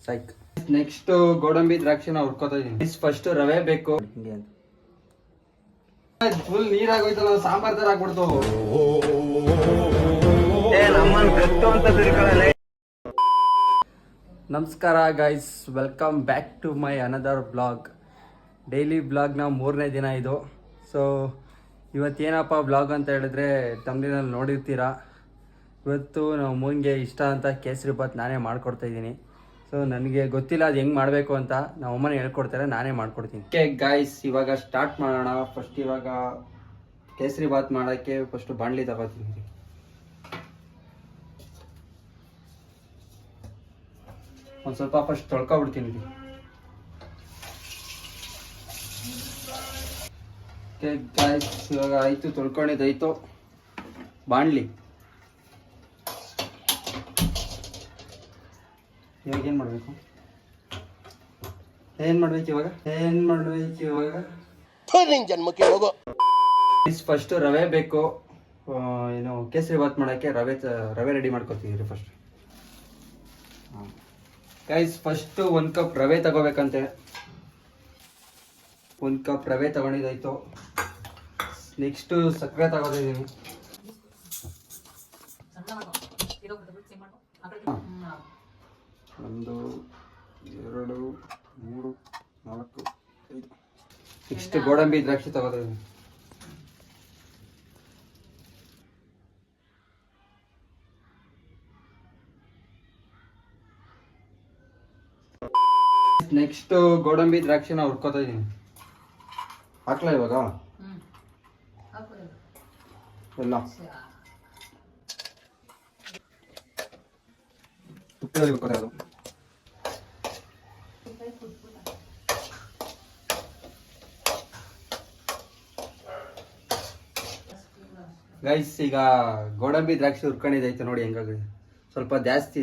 Strike. Next ಗೋಡಂಬಿ ದ್ರಾಕ್ಷಿನ ಹುರ್ಕೋತಾ ಇದೀನಿ. ಫಸ್ಟ್ ರವೆ ಬೇಕು. ಫುಲ್ ನೀರಾಗೋಯ್ತಲ್ಲ, ಸಾಂಬಾರ್ ತರ ಆಗ್ಬಿಡ್ತು. ನಮಸ್ಕಾರ guys, welcome back to my another blog. Daily ಬ್ಲಾಗ್ನ 3ನೇ ದಿನ ಇದು. ಸೊ ಇವತ್ತೇನಪ್ಪ ಬ್ಲಾಗ್ ಅಂತ ಹೇಳಿದ್ರೆ ತಮ್ಮದಿನಲ್ಲಿ ನೋಡಿರ್ತೀರಾ. ಇವತ್ತು ನಾವು ಮೂನ್ಗೆ ಇಷ್ಟ ಅಂತ ಕೇಸರಿ ಬಾತ್ ನಾನೇ ಮಾಡ್ಕೊಡ್ತಾಯಿದ್ದೀನಿ. ಸೊ ನನಗೆ ಗೊತ್ತಿಲ್ಲ ಅದು ಹೆಂಗೆ ಮಾಡಬೇಕು ಅಂತ. ನಮ್ಮ ಅಮ್ಮನೇ ಹೇಳ್ಕೊಡ್ತಾರೆ, ನಾನೇ ಮಾಡ್ಕೊಡ್ತೀನಿ. ಓಕೆ ಗೈಸ್, ಇವಾಗ ಸ್ಟಾರ್ಟ್ ಮಾಡೋಣ. ಫಸ್ಟ್ ಇವಾಗ ಕೇಸರಿ ಬಾತ್ ಮಾಡೋಕ್ಕೆ ಫಸ್ಟು ಬಾಣಲಿ ತಗೋತೀನಿ. ಒಂದು ಸ್ವಲ್ಪ ಫಸ್ಟ್ ತೊಳ್ಕೊಬಿಡ್ತೀನಿ. ಓಕೆ ಗೈಸ್, ಇವಾಗ ಆಯಿತು, ತೊಳ್ಕೊಂಡಿದ್ದಾಯಿತು. ಬಾಣಲಿ ಇವಾಗ ಏನು ಮಾಡಬೇಕು ಇವಾಗ ಜನ್ಮಕ್ಕೆ ಹೋಗೋ. ಫಸ್ಟ್ ರವೆ ಬೇಕು. ಏನು ಕೇಸರಿ ಬಾತ್ ಮಾಡೋಕ್ಕೆ ರವೆ ರೆಡಿ ಮಾಡ್ಕೊತೀವಿ ಫಸ್ಟ್. ಗೈಸ್, ಫಸ್ಟು 1 ಕಪ್ ರವೆ ತಗೋಬೇಕಂತೆ. 1 ಕಪ್ ರವೆ ತಗೊಂಡಿದ್ದಾಯಿತು. ನೆಕ್ಸ್ಟು ಸಕ್ಕರೆ ತಗೋತಿದ್ದೀನಿ. 1 2 3 4 5. ನೆಕ್ಸ್ಟ್ ಗೋಡಂಬಿ ದ್ರಾಕ್ಷಿ ತಗೋತಿದ್ದೀನಿ. ನೆಕ್ಸ್ಟ್ ಗೋಡಂಬಿ ದ್ರಾಕ್ಷಿನ ಹುರ್ಕೋತಾ ಇದೀನಿ. ಹಾಕ್ಲಾ ಇವಾಗ ಎಲ್ಲ ತುಪ್ಪದಲ್ಲಿ ಹುರ್ಕೋತಾ. ಗೈಸ್, ಈಗ ಗೋಡಂಬಿ ದ್ರಾಕ್ಷಿ ಹುರ್ಕೊಂಡಿದ್ದೈತೆ ನೋಡಿ ಹೆಂಗಾಗಿದೆ. ಸ್ವಲ್ಪ ಜಾಸ್ತಿ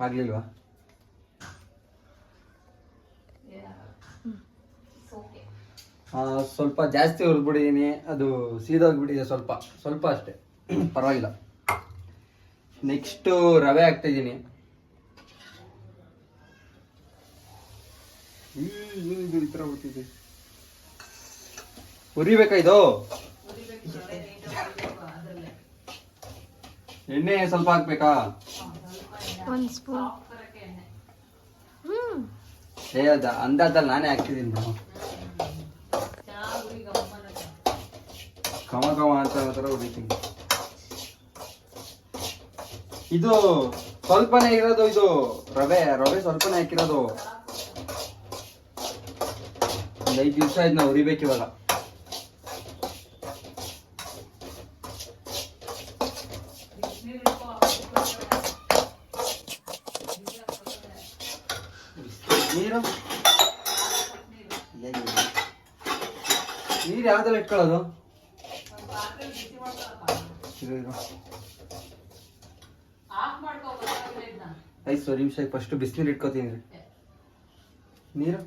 ಆಗ್ಲಿಲ್ವಾ? ಸ್ವಲ್ಪ ಜಾಸ್ತಿ ಹುರಿದ್ಬಿಟ್ಟಿದ್ದೀನಿ. ಅದು ಸೀದೋಗ್ಬಿಟ್ಟಿದೆ ಸ್ವಲ್ಪ ಅಷ್ಟೇ, ಪರವಾಗಿಲ್ಲ. ನೆಕ್ಸ್ಟು ರವೆ ಹಾಕ್ತಾಯಿದ್ದೀನಿ. ಈ ಥರ ಬಿಡ್ತಿದೆ. ಹುರಿಬೇಕಾ ಇದು? ಎಣ್ಣೆ ಸ್ವಲ್ಪ ಹಾಕ್ಬೇಕಾ? 1 ಸ್ಪೂನ್. ಅದ ಅಂದಾಜಲ್ಲಿ ನಾನೇ ಹಾಕ್ತಿದ್ದೀನಿ ಮೇಡಮ್. ಕಮ ಅಂತ ಥರ ಹುರಿತೀನಿ. ಇದು ಸ್ವಲ್ಪನೇ ಇರೋದು. ಇದು ರವೆ ಸ್ವಲ್ಪನೇ ಹಾಕಿರೋದು. ಒಂದು 5 ನಿಮಿಷ ಆಯ್ತು ನಾವು ಹುರಿಬೇಕಿವಾಗ. ನೀರು ಯಾವ್ದೆಲ್ಲ ಇಟ್ಕೊಳ್ಳೋದು? 5 ನಿಮಿಷ ಫಸ್ಟ್ ಬಿಸಿನೀರು ಇಟ್ಕೋತೀನಿ. ನೀರು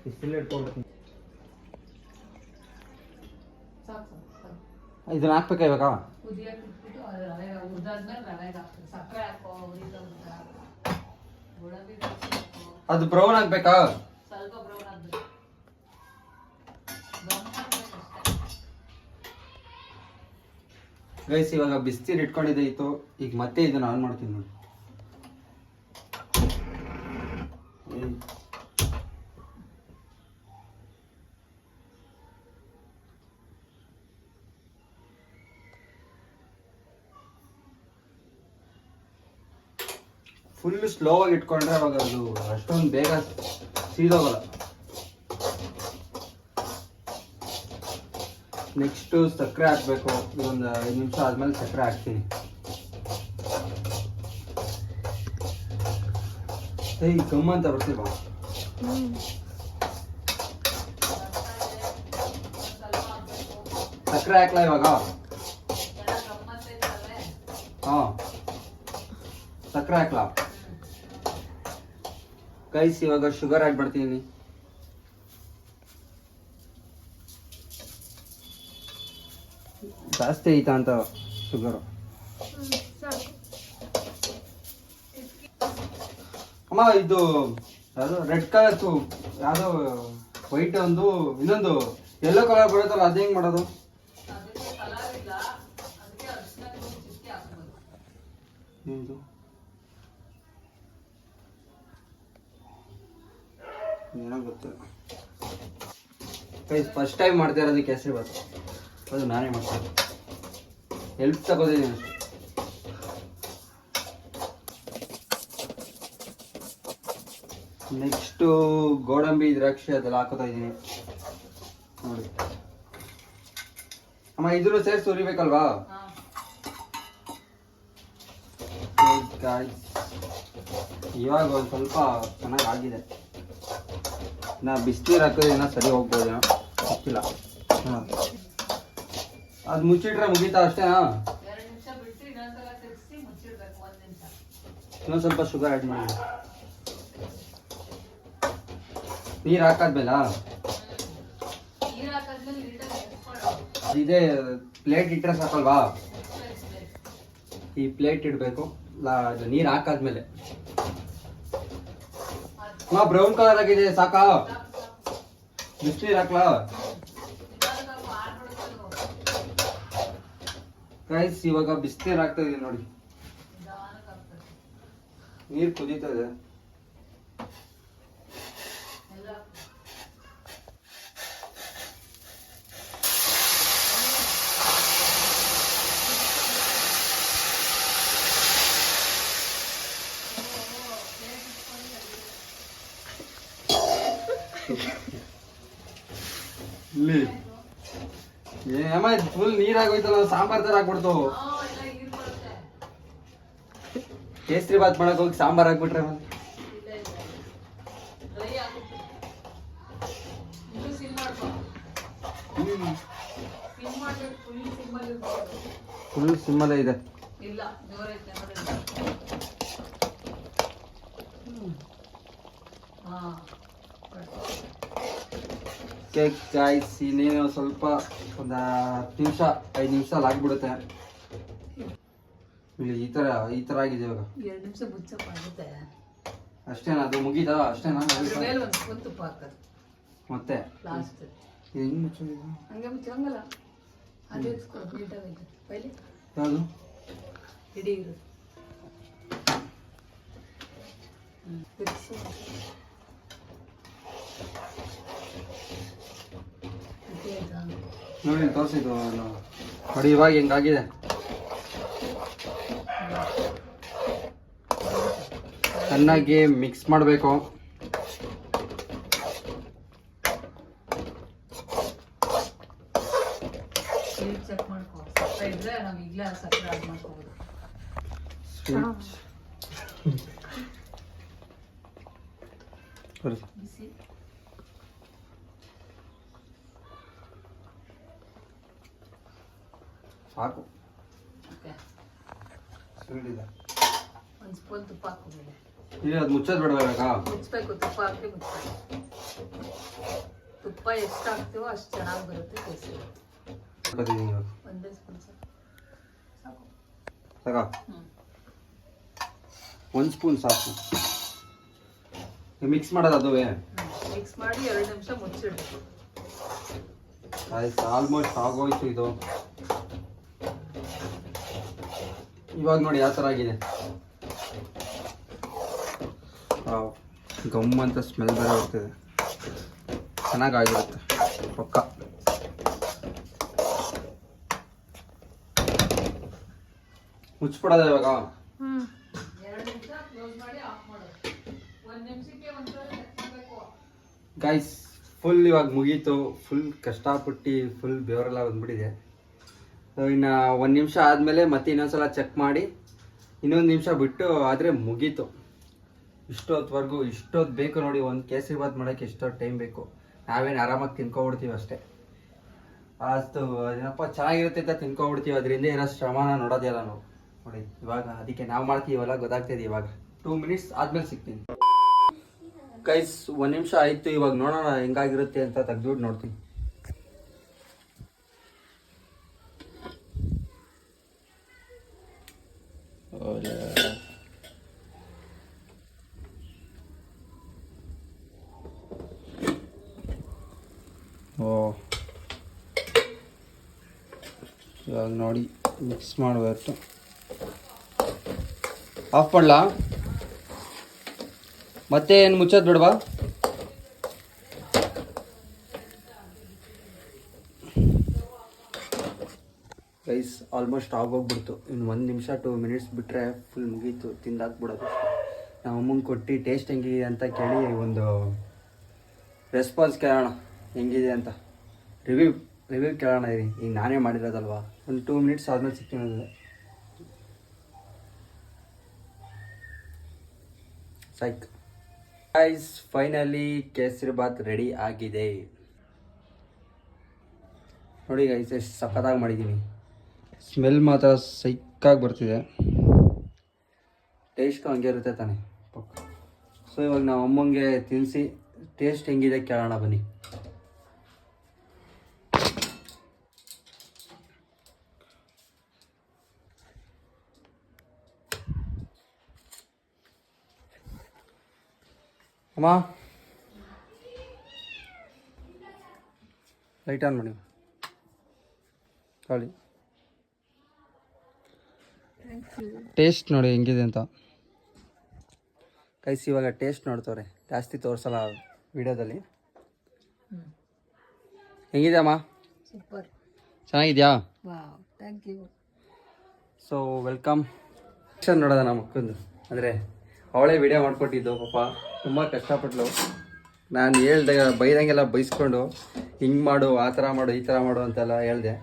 ಬಿಸಿನೀರು ಇಟ್ಕೊಳ್ತೀನಿ. ಇದನ್ನ ಹಾಕ್ಬೇಕಾ ಇವಾಗ? ಅದು ಬ್ರೌನ್ ಆಗ್ಬೇಕಾ? ಗೈಸ್, ಇವಾಗ ಬಿಸಿನೀರು ಇಟ್ಕೊಂಡಿದ್ದಾಯಿತು. ಈಗ ಮತ್ತೆ ಇದನ್ನ ಆನ್ ಮಾಡ್ತೀನಿ ನೋಡಿ. ಫುಲ್ ಸ್ಲೋ ಆಗಿ ಇಟ್ಕೊಂಡ್ರೆ ಅವಾಗ ಅದು ಅಷ್ಟೊಂದು ಬೇಗ ಸೀದೋಗಲ್ಲ. ನೆಕ್ಸ್ಟು ಸಕ್ಕರೆ ಹಾಕಬೇಕು. ಇದೊಂದು 5 ನಿಮಿಷ ಆದಮೇಲೆ ಸಕ್ಕರೆ ಹಾಕ್ತೀನಿ. ಗಮ್ಮ ಅಂತ ಬರ್ತೀವ. ಸಕ್ಕರೆ ಹಾಕ್ಲಾ ಇವಾಗ? ಹಾಂ, ಸಕ್ಕರೆ ಹಾಕ್ಲಾ? ಗೈಸ್, ಇವಾಗ ಶುಗರ್ ಹಾಕ್ಬಿಡ್ತೀನಿ. ಜಾಸ್ತಿ ಐತಾ ಅಂತ ಶುಗರು. ಸಾಕು. ಅಮ್ಮ ಇದು ಯಾವುದು ರೆಡ್ ಕಲರ್ ಯಾವುದು ವೈಟ್ ಒಂದು ಇನ್ನೊಂದು ಯೆಲ್ಲೋ ಕಲರ್ ಬರುತ್ತಲ್ಲ ಅದು ಹೆಂಗ್ ಮಾಡೋದು? ನಿಮ್ದು ಏನೋ ಗೊತ್ತಿಲ್ಲ. ಫಸ್ಟ್ ಟೈಮ್ ಮಾಡ್ತಾ ಇರೋದು ಕೇಸರಿ ಬಾತ್. ಅದು ನಾನೇ ಮಾಡ್ತೀನಿ, ಹೆಲ್ಪ್ ತಗೋದಿದ್ದೀನಿ ಅಷ್ಟೇ. ನೆಕ್ಸ್ಟು ಗೋಡಂಬಿ ದ್ರಾಕ್ಷಿ ಅದೆಲ್ಲ ಹಾಕೋತಾ ಇದ್ದೀನಿ ನೋಡಿ. ಅಮ್ಮ ಇದ್ರೂ ಸೇರಿಸಿ ಸುರಿಬೇಕಲ್ವಾ? ಇವಾಗ ಒಂದು ಸ್ವಲ್ಪ ಚೆನ್ನಾಗಿ ಆಗಿದೆ. ನಾ ಬಿಸಿನೀರು ಹಾಕಿದ್ರೆ ಏನೋ ಸರಿ ಹೋಗ್ಬೋದೇನೋ ಗೊತ್ತಿಲ್ಲ. ಅದು ಮುಚ್ಚಿಟ್ರೆ ಮುಗೀತಾ ಅಷ್ಟೇನಾ? ಇನ್ನೊಂದು ಸ್ವಲ್ಪ ಶುಗರ್ ಆ್ಯಡ್ ಮಾಡಿ. ನೀರು ಹಾಕಾದ್ಮೇಲ ಇದೇ ಪ್ಲೇಟ್ ಇಟ್ಟರೆ ಸಾಕಲ್ವಾ? ಈ ಪ್ಲೇಟ್ ಇಡಬೇಕು ನೀರು ಹಾಕಾದ್ಮೇಲೆ. ಬ್ರೌನ್ ಕಲರ್ ಆಗಿದೆ, ಸಾಕಾ? ಬಿಸಿನೀರು ಹಾಕ್ಲಾ? ಗೈಸ್ ಇವಾಗ ಬಿಸಿನೀರು ಹಾಕ್ತಾ ಇದೀನಿ ನೋಡಿ. ನೀರು ಕುದೀತಾ ಇದೆ. ಇಲ್ಲಿ ಏಮ್ಮ ಫುಲ್ ನೀರಾಗೋಯ್ತಲ್ಲ, ಸಾಂಬಾರ್ ತರ ಹಾಕ್ಬಿಡ್ತು. ಕೇಸರಿ ಬಾತ್ ಮಾಡಕ್ ಹೋಗಿ ಸಾಂಬಾರ್ ಹಾಕ್ಬಿಟ್ರೆ ಫುಲ್ ಸಿಮ್ಮಲ್ಲೇ ಇದೆ. ಕೇಕ್ ಗಾಯ್ಸ್ ಇನ್ನೇನು ಸ್ವಲ್ಪ ಒಂದು 10 ನಿಮಿಷ 5 ನಿಮಿಷ ಆಗ್ಬಿಡುತ್ತೆ. ಇಲ್ಲಿ ಈ ತರ ಆಗಿದೆ ಇವಾಗ. 2 ನಿಮಿಷ ಮುಚ್ಚಪ್ಪ ಆಗುತ್ತೆ ಅಷ್ಟೇನಾ? ಅದು ಮುಗೀತಾ? ಅಷ್ಟೇನಾ? ಮೇಲೆ ಒಂದು ಸ್ಪೂನ್ ತುಪ್ಪ ಹಾಕೋದು ಮತ್ತೆ ಲಾಸ್ಟ್. ಹೆಂಗ್ ಮುಚ್ಚೋದು? ಹಂಗೆ ಮುಚ್ಚಂಗಲ್ಲ, ಅದು ಎತ್ಸ್ಕೊಡು ನೀಟಾಗೈತೆ. ಪೈಲಿ ಯಾವುದು ಇಡೀ ಇರು ತಿರ್ಸು. ನೋಡಿ ತೋರಿಸಿದ್ದು ನೋಡಿ. ಇವಾಗ ಹೆಂಗಾಗಿದೆ ಚೆನ್ನಾಗಿ ಮಿಕ್ಸ್ ಮಾಡಬೇಕು. ಚೆಕ್ ಮಾಡ್ಕೊ, ಸಕ್ಕರೆ ಇದ್ರೆ ನಾವು ಈಗಲೇ ಸಕ್ಕರೆ ಆಡ್ ಮಾಡ್ಕೋಬೋದು. ಬಿಸಿ ಸಾಕು. ಓಕೆ, ಸ್ವೀಟ್ ಇದೆ. 1 ಸ್ಪೂನ್ ತುಪ್ಪ ಹಾಕೋಬೇಡಿ. ಇಲ್ಲಿ ಅದು ಮುಚ್ಚೋದು ಬಿಡಬೇಕಾ? ಮುಚ್ಚಬೇಕು, ತುಪ್ಪ ಹಾಕಿ ಮುಚ್ಚಬೇಕು. ತುಪ್ಪ ಎಷ್ಟು ಹಾಕ್ತೀವೋ ಅಷ್ಟು ಚೆನ್ನಾಗಿ ಬರುತ್ತೆ ಕೇಸರಿ. 1 ಸ್ಪೂನ್ ಸಾಕು. ಸಾಕಾ? 1 ಸ್ಪೂನ್ ಸಾಕು. ಮಿಕ್ಸ್ ಮಾಡೋದು ಅದುವೇ. ಮಿಕ್ಸ್ ಮಾಡಿ 2 ನಿಮಿಷ ಮುಚ್ಚಿಡ್ಬೇಕು. ಆಯ್ತು, ಆಲ್ಮೋಸ್ಟ್ ಆಗೋಯ್ತು ಇದು. ಇವಾಗ ನೋಡಿ ಯಾವ ಥರ ಆಗಿದೆ. ಗಮ್ ಅಂತ ಸ್ಮೆಲ್ ಬೇರೆ ಬರ್ತಿದೆ. ಚೆನ್ನಾಗಿರುತ್ತೆ ಪಕ್ಕ. ಮುಚ್ಚಿಬಿಡೋದ ಇವಾಗ? 2 ನಿಮಿಷ ಕ್ಲೋಸ್ ಮಾಡಿ ಆಫ್ ಮಾಡೋದು. 1 ನಿಮಿಷಕ್ಕೆ ಒಂದ್ಸಲ ಚೆಕ್ ಮಾಡಬೇಕು. ಗೈಸ್ ಫುಲ್ ಇವಾಗ ಮುಗೀತು. ಫುಲ್ ಕಷ್ಟಪಟ್ಟು ಫುಲ್ ಬೆವರೆಲ್ಲ ಬಂದ್ಬಿಟ್ಟಿದೆ. ಇನ್ನು 1 ನಿಮಿಷ ಆದಮೇಲೆ ಮತ್ತೆ ಇನ್ನೊಂದ್ಸಲ ಚೆಕ್ ಮಾಡಿ ಇನ್ನೊಂದು ನಿಮಿಷ ಬಿಟ್ಟು ಆದರೆ ಮುಗೀತು. ಇಷ್ಟೊತ್ತವರೆಗೂ ಇಷ್ಟೊತ್ತು ಬೇಕು ನೋಡಿ. ಒಂದು ಕೇಸರಿ ಬಾತ್ ಮಾಡೋಕ್ಕೆ ಎಷ್ಟೊತ್ತು ಟೈಮ್ ಬೇಕು. ನಾವೇನು ಆರಾಮಾಗಿ ತಿನ್ಕೊಬಿಡ್ತೀವಿ ಅಷ್ಟೇ. ಅಷ್ಟು ಏನಪ್ಪ ಚೆನ್ನಾಗಿರುತ್ತೆ ಅಂತ ತಿನ್ಕೊಬಿಡ್ತೀವಿ. ಅದರಿಂದ ಏನೋ ಶ್ರಮನ ನೋಡೋದಿಲ್ಲ ನಾವು ನೋಡಿ. ಇವಾಗ ಅದಕ್ಕೆ ನಾವು ಮಾಡ್ತೀವಲ್ಲ ಗೊತ್ತಾಗ್ತಿದೆ. ಇವಾಗ 2 ಮಿನಿಟ್ಸ್ ಆದಮೇಲೆ ಸಿಗ್ತೀನಿ ಗೈಸ್. 1 ನಿಮಿಷ ಆಯಿತು. ಇವಾಗ ನೋಡೋಣ ಹೆಂಗಾಗಿರುತ್ತೆ ಅಂತ ತೆಗ್ದುಬಿಟ್ಟು ನೋಡ್ತೀನಿ. ಓ ಇವಾಗ ನೋಡಿ ಮಿಕ್ಸ್ ಮಾಡಬೇಕು. ಆಫ್ ಮಾಡಲಾ? ಮತ್ತೆ ಏನು ಮುಚ್ಚೋದು ಬಿಡ್ವಾ? Rice almost ಆಗೋಗ್ಬಿಡ್ತು. ಇನ್ನು 1 ನಿಮಿಷ 2 ಮಿನಿಟ್ಸ್ ಬಿಟ್ಟರೆ ಫುಲ್ ಮುಗೀತು, ತಿಂದಾಕ್ಬಿಡೋದು. ನಾವು ಅಮ್ಮಂಗೆ ಕೊಟ್ಟು ಟೇಸ್ಟ್ ಹೆಂಗಿದೆ ಅಂತ ಕೇಳಿ ಒಂದು ರೆಸ್ಪಾನ್ಸ್ ಕೇಳೋಣ, ಹೆಂಗಿದೆ ಅಂತ ರಿವ್ಯೂ ಕೇಳೋಣ. ಈಗ ನಾನೇ ಮಾಡಿರೋದಲ್ವಾ, ಒಂದು 2 ಮಿನಿಟ್ಸ್ ಆದ್ಮೇಲೆ ಸಿಕ್ಕಿರೋದು ಸೈಕ್. Guys finally kesari bath ready ಆಗಿದೆ. ನೋಡಿ ಗೈಸ್ ಎಷ್ಟು ಸಖತ್ತಾಗಿ ಮಾಡಿದ್ದೀನಿ. ಸ್ಮೆಲ್ ಮಾತ್ರ ಸೈಕಾಗಿ ಬರ್ತಿದೆ. ಟೇಸ್ಟ್ ಹಂಗೆ ಇರುತ್ತೆ ತಾನೆ ಪಕ್ಕ. ಸೊ ಇವಾಗ ನಾವು ಅಮ್ಮಂಗೆ ತಿನ್ನಿಸಿ ಟೇಸ್ಟ್ ಹೆಂಗಿದೆ ಕೇಳೋಣ ಬನ್ನಿ. ಅಮ್ಮ ಲೈಟ್ ಆನ್ ಮಾಡಿ ಖಾಲಿ. ಟೇಸ್ಟ್ ನೋಡಿ ಹೆಂಗಿದೆ ಅಂತ. ಕೈಸಿ ಇವಾಗ ಟೇಸ್ಟ್ ನೋಡ್ತವ್ರೆ, ಜಾಸ್ತಿ ತೋರಿಸಲ್ಲ ವಿಡಿಯೋದಲ್ಲಿ. ಹೆಂಗಿದೆ ಅಮ್ಮ? ಸೂಪರ್, ಚೆನ್ನಾಗಿದ್ಯಾ? Wow, thank you. So welcome. ನೋಡೋದ ನಮ್ಮ ಅಕ್ಕಂದು, ಅಂದರೆ ಅವಳೇ ವಿಡಿಯೋ ಮಾಡಿಕೊಟ್ಟಿದ್ದು. ಪಾಪ ತುಂಬ ಕಷ್ಟಪಟ್ಲು. ನಾನು ಹೇಳ್ದೆ ಬೈದಂಗೆಲ್ಲ ಬೈಸ್ಕೊಂಡು ಹಿಂಗೆ ಮಾಡು, ಆ ಥರ ಮಾಡು, ಈ ಥರ ಮಾಡು ಅಂತೆಲ್ಲ ಹೇಳ್ದೆ.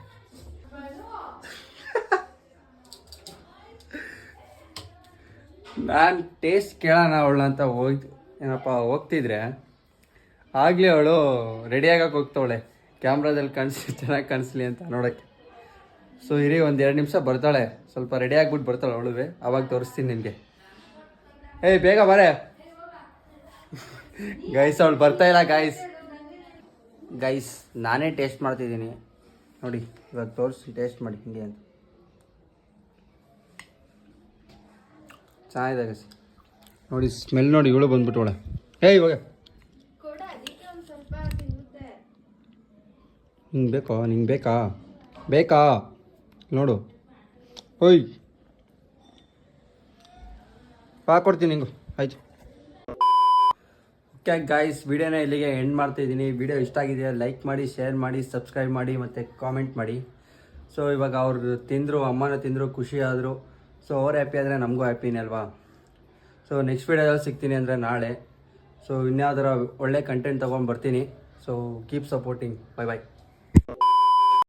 ನಾನು ಟೇಸ್ಟ್ ಕೇಳೋಣ ಅವಳನ್ನ ಅಂತ ಹೋಗ್ತಿದ್ರೆ ಆಗಲೇ ಅವಳು ರೆಡಿಯಾಗಕ್ಕೆ ಹೋಗ್ತಾವಳೆ, ಕ್ಯಾಮ್ರಾದಲ್ಲಿ ಚೆನ್ನಾಗಿ ಕಾಣಿಸ್ಲಿ ಅಂತ ನೋಡೋಕ್ಕೆ. ಸೊ ಇರಿ ಒಂದು 2 ನಿಮಿಷ ಬರ್ತಾಳೆ, ಸ್ವಲ್ಪ ರೆಡಿ ಆಗ್ಬಿಟ್ಟು ಬರ್ತಾಳೆ ಅವಳುವೆ, ಆವಾಗ ತೋರಿಸ್ತೀನಿ ನಿಮಗೆ. ಏಯ್ ಬೇಗ ಬಾರೆ ಗೈಸ್, ಅವಳು ಬರ್ತಾ ಇಲ್ಲ ಗೈಸ್ ನಾನೇ ಟೇಸ್ಟ್ ಮಾಡ್ತಿದ್ದೀನಿ ನೋಡಿ. ಇವಾಗ ತೋರಿಸಿ ಟೇಸ್ಟ್ ಮಾಡಿ ಹಿಂಗೆ ಅಂತ. ಚೆನ್ನಾಗಿದೆ ಗೈಸ್ ನೋಡಿ, ಸ್ಮೆಲ್ ನೋಡಿ. ಇವಳು ಬಂದ್ಬಿಟ್ಟವಳೆ. ಇವಾಗ ನಿಂಗೆ ಬೇಕಾ ನೋಡು. ಓಯ್ ಕೊಡ್ತೀನಿ ನಿಂಗು, ಆಯ್ತು. ಓಕೆ ಗಾಯ್ಸ್, ವಿಡಿಯೋನ ಇಲ್ಲಿಗೆ ಎಂಡ್ ಮಾಡ್ತಾಯಿದ್ದೀನಿ. ವಿಡಿಯೋ ಇಷ್ಟ ಆಗಿದೆ ಲೈಕ್ ಮಾಡಿ, ಶೇರ್ ಮಾಡಿ, ಸಬ್ಸ್ಕ್ರೈಬ್ ಮಾಡಿ ಮತ್ತು ಕಾಮೆಂಟ್ ಮಾಡಿ. ಸೊ ಇವಾಗ ಅವ್ರು ತಿಂದರು, ಅಮ್ಮನ ತಿಂದರು, ಖುಷಿ ಆದರು. ಸೊ ಅವ್ರು ಹ್ಯಾಪಿ ಆದರೆ ನಮಗೂ ಹ್ಯಾಪಿನೇ ಅಲ್ವಾ. ಸೊ ನೆಕ್ಸ್ಟ್ ವಿಡಿಯೋದಲ್ಲಿ ಸಿಗ್ತೀನಿ ಅಂದರೆ ನಾಳೆ. ಸೊ ಇನ್ಯಾವುದರ ಒಳ್ಳೆ ಕಂಟೆಂಟ್ ತೊಗೊಂಡು ಬರ್ತೀನಿ. So keep supporting. ಬಾಯ್ ಬಾಯ್.